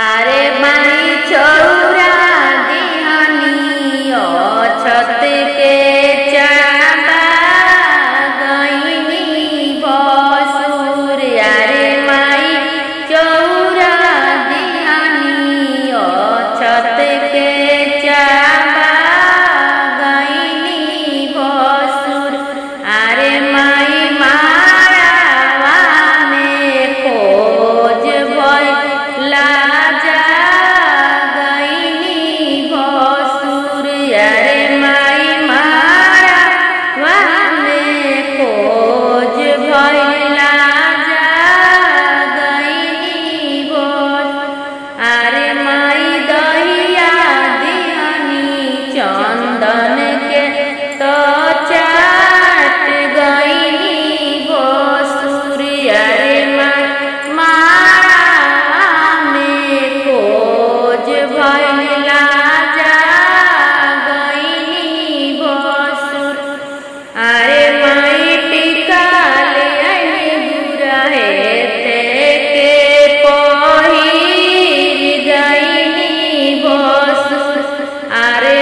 अरे माई चौरा दिहानी छत के चाबा गईनी बसुर। अरे माई चौरा दिहानी छत के चाबा गईनी बसुर। अरे माई मारावा में खोज भइला चंदन के तो चाट गईनी बसुर। अरे मारा में खोज भइला जा गईनी बसुर। अरे माई टीका ले बुरा हेते के पहिर गईनी बसुर। अरे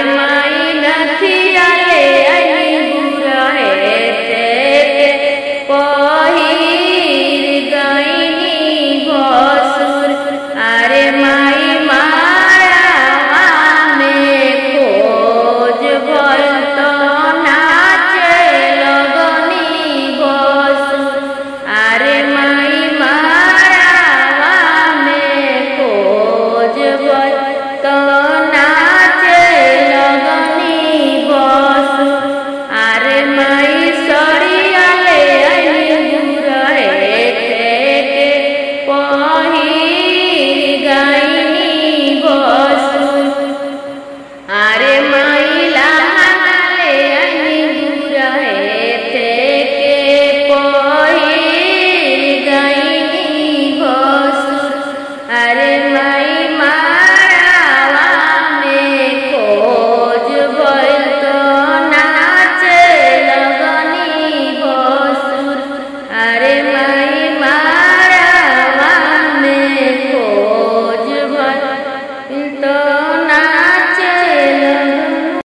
अरे